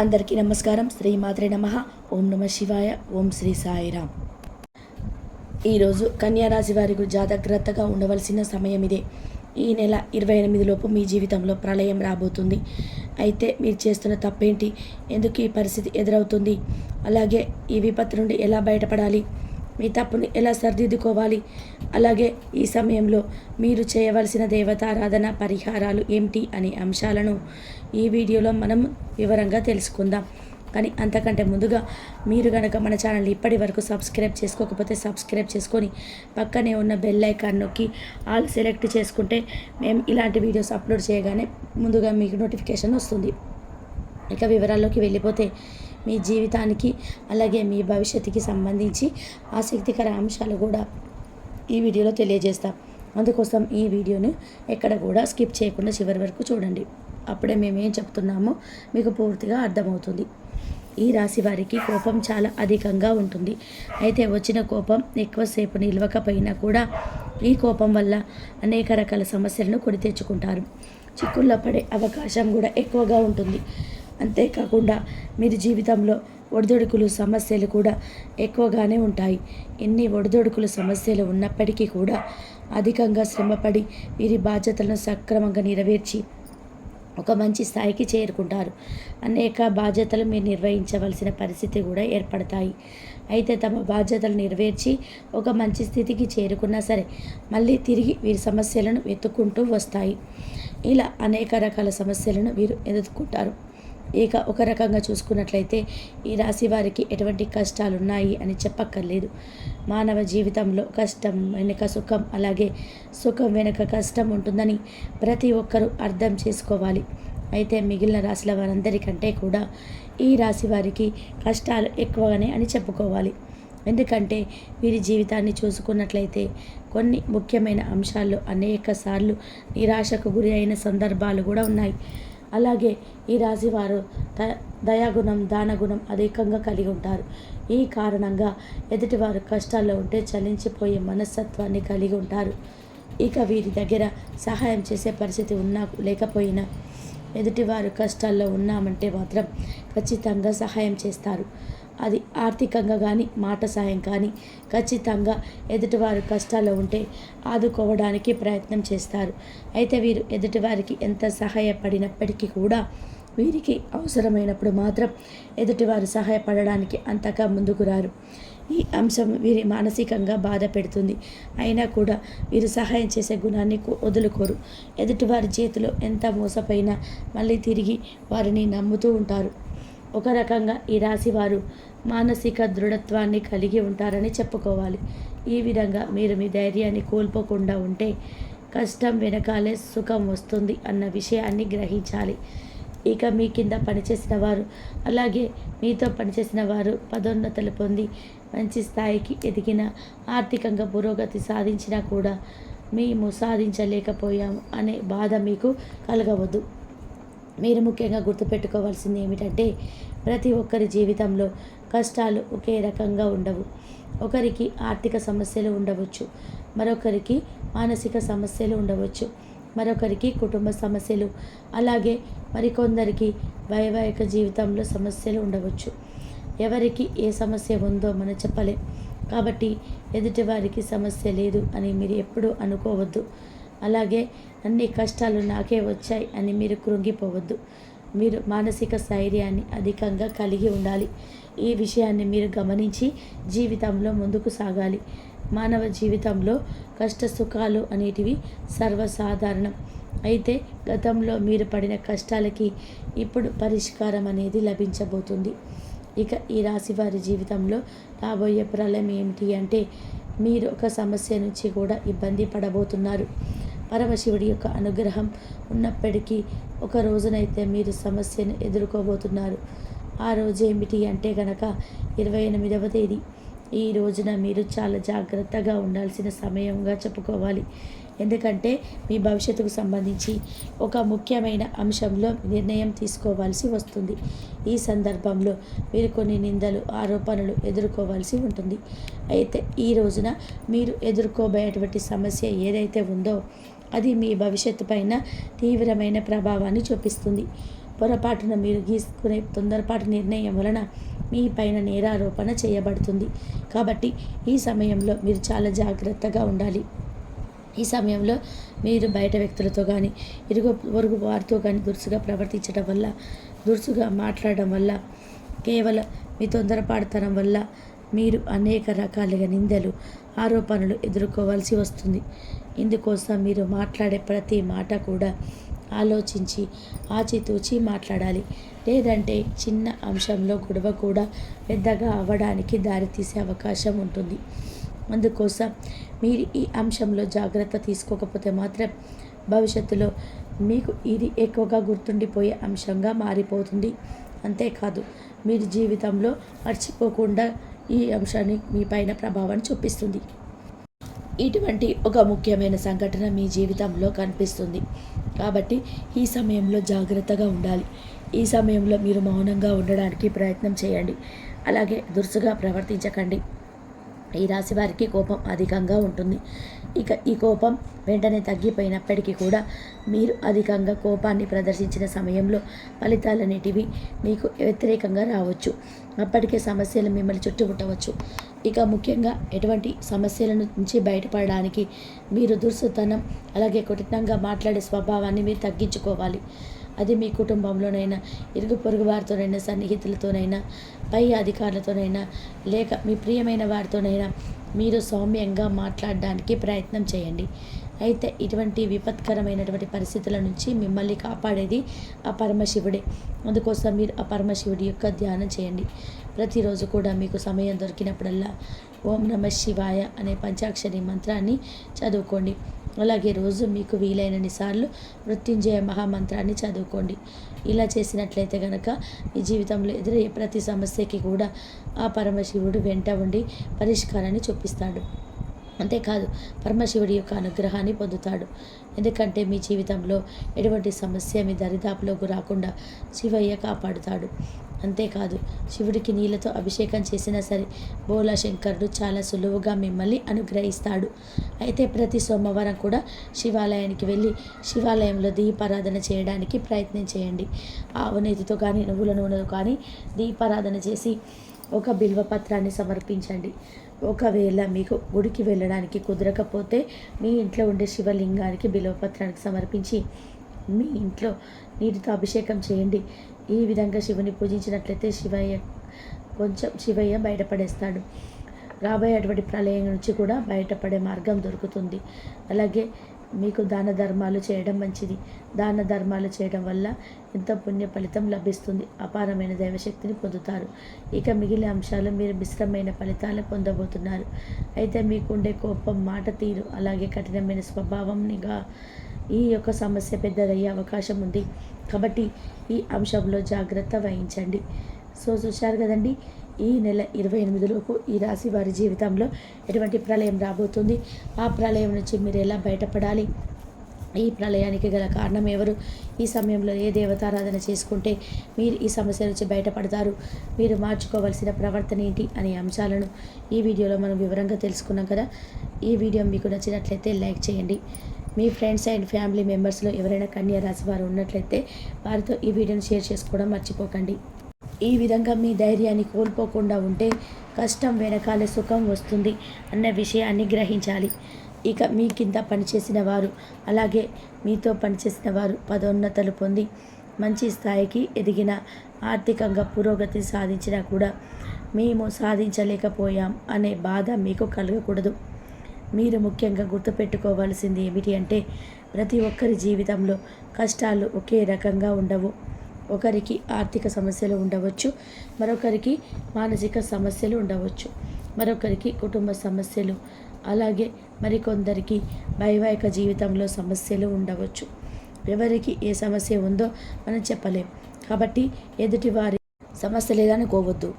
అందరికీ నమస్కారం. శ్రీ మాత్రే నమః. ఓం నమ శివాయ. ఓం శ్రీ సాయిరామ్. ఈరోజు కన్యారాశి వారికి జాగ్రత్తగా ఉండవలసిన సమయం ఇదే. ఈ నెల 28 లోపు మీ జీవితంలో ప్రళయం రాబోతుంది. అయితే మీరు చేస్తున్న తప్పేంటి? ఎందుకు ఈ పరిస్థితి ఎదురవుతుంది? అలాగే ఈ విపత్తు నుండి ఎలా బయటపడాలి? మీ తప్పుని ఎలా సరిదిద్దుకోవాలి? అలాగే ఈ సమయంలో మీరు చేయవలసిన దేవతారాధన పరిహారాలు ఏమిటి అనే అంశాలను ఈ వీడియోలో మనం వివరంగా తెలుసుకుందాం. కానీ అంతకంటే ముందుగా మీరు కనుక మన ఛానల్ ఇప్పటి వరకు సబ్స్క్రైబ్ చేసుకోకపోతే సబ్స్క్రైబ్ చేసుకొని పక్కనే ఉన్న బెల్ ఐకాన్ నొక్కి ఆల్ సెలెక్ట్ చేసుకుంటే మేము ఇలాంటి వీడియోస్ అప్లోడ్ చేయగానే ముందుగా మీకు నోటిఫికేషన్ వస్తుంది. ఇక వివరాల్లోకి వెళ్ళిపోతే మీ జీవితానికి అలాగే మీ భవిష్యత్తుకి సంబంధించి ఆసక్తికర అంశాలు కూడా ఈ వీడియోలో తెలియజేస్తాం. అందుకోసం ఈ వీడియోని ఎక్కడ కూడా స్కిప్ చేయకుండా చివరి వరకు చూడండి. అప్పుడే మేమేం చెప్తున్నామో మీకు పూర్తిగా అర్థమవుతుంది. ఈ రాశి వారికి కోపం చాలా అధికంగా ఉంటుంది. అయితే వచ్చిన కోపం ఎక్కువసేపు నిలవకపోయినా కూడా ఈ కోపం వల్ల అనేక రకాల సమస్యలను కొని తెచ్చుకుంటారు. చిక్కుల్లో పడే అవకాశం కూడా ఎక్కువగా ఉంటుంది. అంతేకాకుండా మీరు జీవితంలో ఒడిదొడుకులు సమస్యలు కూడా ఎక్కువగానే ఉంటాయి. ఎన్ని ఒడిదొడుకులు సమస్యలు ఉన్నప్పటికీ కూడా అధికంగా శ్రమపడి వీరి బాధ్యతలను సక్రమంగా నెరవేర్చి ఒక మంచి స్థాయికి చేరుకుంటారు. అనేక బాధ్యతలు మీరు నిర్వహించవలసిన పరిస్థితి కూడా ఏర్పడతాయి. అయితే తమ బాధ్యతలు నెరవేర్చి ఒక మంచి స్థితికి చేరుకున్నా సరే మళ్ళీ తిరిగి వీరి సమస్యలను వెతుక్కుంటూ వస్తాయి. ఇలా అనేక రకాల సమస్యలను వీరు ఎదుర్కొంటారు. ఇక ఒక రకంగా చూసుకున్నట్లయితే ఈ రాశి వారికి ఎటువంటి కష్టాలు ఉన్నాయి అని చెప్పక్కర్లేదు. మానవ జీవితంలో కష్టం వెనుక సుఖం, అలాగే సుఖం వెనుక కష్టం ఉంటుందని ప్రతి ఒక్కరూ అర్థం చేసుకోవాలి. అయితే మిగిలిన రాశుల వారందరికంటే కూడా ఈ రాశి వారికి కష్టాలు ఎక్కువగానే అని చెప్పుకోవాలి. ఎందుకంటే వీరి జీవితాన్ని చూసుకున్నట్లయితే కొన్ని ముఖ్యమైన అంశాల్లో అనేక సార్లు నిరాశకు గురి అయిన సందర్భాలు కూడా ఉన్నాయి. అలాగే ఈ రాశివారు దయాగుణం దానగుణం అధికంగా కలిగి ఉంటారు. ఈ కారణంగా ఎదుటివారు కష్టాల్లో ఉంటే చలించిపోయే మనస్తత్వాన్ని కలిగి ఉంటారు. ఇక వీరి దగ్గర సహాయం చేసే పరిస్థితి ఉన్నా లేకపోయినా ఎదుటివారు కష్టాల్లో ఉన్నామంటే మాత్రం ఖచ్చితంగా సహాయం చేస్తారు. అది ఆర్థికంగా కానీ మాట సహాయం కానీ ఖచ్చితంగా ఎదుటివారు కష్టాల్లో ఉంటే ఆదుకోవడానికి ప్రయత్నం చేస్తారు. అయితే వీరు ఎదుటివారికి ఎంత సహాయపడినప్పటికీ కూడా వీరికి అవసరమైనప్పుడు మాత్రం ఎదుటివారు సహాయపడడానికి అంతగా ముందుకు రారు. ఈ అంశం వీరి మానసికంగా బాధ పెడుతుంది. అయినా కూడా వీరు సహాయం చేసే గుణాన్ని వదులుకోరు. ఎదుటివారి చేతిలో ఎంత మోసపోయినా మళ్ళీ తిరిగి వారిని నమ్ముతూ ఉంటారు. ఒక రకంగా ఈ రాశి వారు మానసిక దృఢత్వాన్ని కలిగి ఉంటారని చెప్పుకోవాలి. ఈ విధంగా మీరు మీ ధైర్యాన్ని కోల్పోకుండా ఉంటే కష్టం వెనకాలే సుఖం వస్తుంది అన్న విషయాన్ని గ్రహించాలి. ఇక మీ కింద పనిచేసిన వారు అలాగే మీతో పనిచేసిన వారు పదోన్నతులు పొంది మంచి స్థాయికి ఎదిగిన ఆర్థికంగా పురోగతి సాధించినా కూడా మేము సాధించలేకపోయాము అనే బాధ మీకు కలగవద్దు. మీరు ముఖ్యంగా గుర్తుపెట్టుకోవాల్సింది ఏమిటంటే ప్రతి ఒక్కరి జీవితంలో కష్టాలు ఒకే రకంగా ఉండవు. ఒకరికి ఆర్థిక సమస్యలు ఉండవచ్చు, మరొకరికి మానసిక సమస్యలు ఉండవచ్చు, మరొకరికి కుటుంబ సమస్యలు, అలాగే మరికొందరికి వైవాహిక జీవితంలో సమస్యలు ఉండవచ్చు. ఎవరికి ఏ సమస్య ఉందో మనం చెప్పలేం. కాబట్టి ఎదుటివారికి సమస్య లేదు అని మీరు ఎప్పుడూ అనుకోవద్దు. అలాగే అన్ని కష్టాలు నాకే వచ్చాయి అని మీరు కృంగిపోవద్దు. మీరు మానసిక స్థైర్యాన్ని అధికంగా కలిగి ఉండాలి. ఈ విషయాన్ని మీరు గమనించి జీవితంలో ముందుకు సాగాలి. మానవ జీవితంలో కష్ట సుఖాలు అనేటివి సర్వసాధారణం. అయితే గతంలో మీరు పడిన కష్టాలకి ఇప్పుడు పరిష్కారం అనేది లభించబోతుంది. ఇక ఈ రాశి వారి జీవితంలో రాబోయే ప్రళయం ఏమిటి అంటే మీరు ఒక సమస్య నుంచి కూడా ఇబ్బంది పడబోతున్నారు. పరమశివుడి యొక్క అనుగ్రహం ఉన్నప్పటికీ ఒక రోజునైతే మీరు సమస్యను ఎదుర్కోబోతున్నారు. ఆ రోజు ఏమిటి అంటే కనుక 28వ తేదీ. ఈ రోజున మీరు చాలా జాగ్రత్తగా ఉండాల్సిన సమయంగా చెప్పుకోవాలి. ఎందుకంటే మీ భవిష్యత్తుకు సంబంధించి ఒక ముఖ్యమైన అంశంలో నిర్ణయం తీసుకోవాల్సి వస్తుంది. ఈ సందర్భంలో మీరు కొన్ని నిందలు ఆరోపణలు ఎదుర్కోవాల్సి ఉంటుంది. అయితే ఈ రోజున మీరు ఎదుర్కోబోయేటువంటి సమస్య ఏదైతే ఉందో అది మీ భవిష్యత్తు పైన తీవ్రమైన ప్రభావాన్ని చూపిస్తుంది. పొరపాటున మీరు గీసుకునే తొందరపాటు నిర్ణయం వలన మీ పైన నేరారోపణ చేయబడుతుంది. కాబట్టి ఈ సమయంలో మీరు చాలా జాగ్రత్తగా ఉండాలి. ఈ సమయంలో మీరు బయట వ్యక్తులతో కానీ ఇరుగు పొరుగు వారితో కానీ దురుసుగా ప్రవర్తించడం వల్ల, దురుసుగా మాట్లాడడం వల్ల, కేవలం మీ తొందరపాటుతనం వల్ల మీరు అనేక రకాలుగా నిందలు, ఆరోపణలు ఎదుర్కోవాల్సి వస్తుంది. ఇందుకోసం మీరు మాట్లాడే ప్రతి మాట కూడా ఆలోచించి ఆచితూచి మాట్లాడాలి. లేదంటే చిన్న అంశంలో గొడవ కూడా పెద్దగా అవ్వడానికి దారితీసే అవకాశం ఉంటుంది. అందుకోసం మీరు ఈ అంశంలో జాగ్రత్త తీసుకోకపోతే మాత్రం భవిష్యత్తులో మీకు ఇది ఎక్కువగా గుర్తుండిపోయే అంశంగా మారిపోతుంది. అంతేకాదు మీరు జీవితంలో మర్చిపోకుండా ఈ అంశాన్ని మీ పైన ప్రభావాన్ని చూపిస్తుంది. ఇటువంటి ఒక ముఖ్యమైన సంఘటన మీ జీవితంలో కనిపిస్తుంది. కాబట్టి ఈ సమయంలో జాగ్రత్తగా ఉండాలి. ఈ సమయంలో మీరు మౌనంగా ఉండడానికి ప్రయత్నం చేయండి. అలాగే దురుసుగా ప్రవర్తించకండి. ఈ రాశి వారికి కోపం అధికంగా ఉంటుంది. ఇక ఈ కోపం వెంటనే తగ్గిపోయినప్పటికీ కూడా మీరు అధికంగా కోపాన్ని ప్రదర్శించిన సమయంలో ఫలితాలనేటివి మీకు వ్యతిరేకంగా రావచ్చు. అప్పటికే సమస్యలు మిమ్మల్ని చుట్టుముట్టవచ్చు. ఇక ముఖ్యంగా ఎటువంటి సమస్యల నుంచి బయటపడడానికి మీరు దురుసుతనం, అలాగే కఠినంగా మాట్లాడే స్వభావాన్ని మీరు తగ్గించుకోవాలి. అది మీ కుటుంబంలోనైనా, ఇరుగు పొరుగు వారితోనైనా, సన్నిహితులతోనైనా, పై అధికారులతోనైనా, లేక మీ ప్రియమైన వారితోనైనా మీరు సౌమ్యంగా మాట్లాడడానికి ప్రయత్నం చేయండి. అయితే ఇటువంటి విపత్కరమైనటువంటి పరిస్థితుల నుంచి మిమ్మల్ని కాపాడేది ఆ పరమశివుడే. అందుకోసం మీరు ఆ పరమశివుడి యొక్క ధ్యానం చేయండి. ప్రతిరోజు కూడా మీకు సమయం దొరికినప్పుడల్లా ఓం నమః శివాయ అనే పంచాక్షరి మంత్రాన్ని చదువుకోండి. అలాగే రోజు మీకు వీలైనన్ని సార్లు మృత్యుంజయ మహామంత్రాన్ని చదువుకోండి. ఇలా చేసినట్లయితే కనుక మీ జీవితంలో ఎదురయ్యే ప్రతి సమస్యకి కూడా ఆ పరమశివుడు వెంట ఉండి పరిష్కారాన్ని చూపిస్తాడు. అంతేకాదు పరమశివుడి యొక్క అనుగ్రహాన్ని పొందుతాడు. ఎందుకంటే మీ జీవితంలో ఎటువంటి సమస్య మీ దరిదాపులోకి రాకుండా శివయ్య కాపాడుతాడు. అంతేకాదు శివుడికి నీళ్ళతో అభిషేకం చేసినా సరే బోలా శంకరుడు చాలా సులువుగా మిమ్మల్ని అనుగ్రహిస్తాడు. అయితే ప్రతి సోమవారం కూడా శివాలయానికి వెళ్ళి శివాలయంలో దీపారాధన చేయడానికి ప్రయత్నం చేయండి. ఆవు నెయ్యితో కానీ నువ్వుల నూనెతో కానీ దీపారాధన చేసి ఒక బిల్వపత్రాన్ని సమర్పించండి. ఒకవేళ మీకు గుడికి వెళ్ళడానికి కుదరకపోతే మీ ఇంట్లో ఉండే శివలింగానికి బిల్వపత్రానికి సమర్పించి మీ ఇంట్లో నీటితో అభిషేకం చేయండి. ఈ విధంగా శివుని పూజించినట్లయితే శివయ్య బయటపడేస్తాడు. రాబోయేటువంటి ప్రళయం నుంచి కూడా బయటపడే మార్గం దొరుకుతుంది. అలాగే మీకు దాన ధర్మాలు చేయడం మంచిది. దాన ధర్మాలు చేయడం వల్ల ఎంతో పుణ్య ఫలితం లభిస్తుంది. అపారమైన దైవశక్తిని పొందుతారు. ఇక మిగిలిన అంశాలు మీరు మిశ్రమైన ఫలితాలు పొందబోతున్నారు. అయితే మీకుండే కోపం, మాట తీరు, అలాగే కఠినమైన స్వభావంగా ఈ యొక్క సమస్య పెద్దదయ్యే అవకాశం ఉంది. కాబట్టి ఈ అంశంలో జాగ్రత్త వహించండి. చూశారు కదండి, ఈ నెల 28లోపు ఈ రాశి వారి జీవితంలో ఎటువంటి ప్రళయం రాబోతుంది, ఆ ప్రళయం నుంచి మీరు ఎలా బయటపడాలి, ఈ ప్రళయానికి గల కారణం ఎవరు, ఈ సమయంలో ఏ దేవతారాధన చేసుకుంటే మీరు ఈ సమస్య నుంచి బయటపడతారు, మీరు మార్చుకోవాల్సిన ప్రవర్తన ఏంటి అనే అంశాలను ఈ వీడియోలో మనం వివరంగా తెలుసుకున్నాం కదా. ఈ వీడియో మీకు నచ్చినట్లయితే లైక్ చేయండి. మీ ఫ్రెండ్స్ అండ్ ఫ్యామిలీ మెంబర్స్లో ఎవరైనా కన్యా రాశి వారు ఉన్నట్లయితే వారితో ఈ వీడియోని షేర్ చేసుకోవడం మర్చిపోకండి. ఈ విధంగా మీ ధైర్యాన్ని కోల్పోకుండా ఉంటే కష్టం వెనకాలే సుఖం వస్తుంది అన్న విషయాన్ని గ్రహించాలి. ఇక మీ కింద పనిచేసిన వారు, అలాగే మీతో పనిచేసిన వారు పదోన్నతలు పొంది మంచి స్థాయికి ఎదిగిన, ఆర్థికంగా పురోగతి సాధించినా కూడా మేము సాధించలేకపోయాం అనే బాధ మీకు కలగకూడదు. మీరు ముఖ్యంగా గుర్తుపెట్టుకోవాల్సింది ఏమిటి అంటే ప్రతి ఒక్కరి జీవితంలో కష్టాలు ఒకే రకంగా ఉండవు. ఒకరికి ఆర్థిక సమస్యలు ఉండవచ్చు, మరొకరికి మానసిక సమస్యలు ఉండవచ్చు, మరొకరికి కుటుంబ సమస్యలు, అలాగే మరికొందరికి వైవాహిక జీవితంలో సమస్యలు ఉండవచ్చు. ఎవరికి ఏ సమస్య ఉందో మనం చెప్పలేం. కాబట్టి ఎదుటి వారి సమస్య లేదనుకోవద్దు.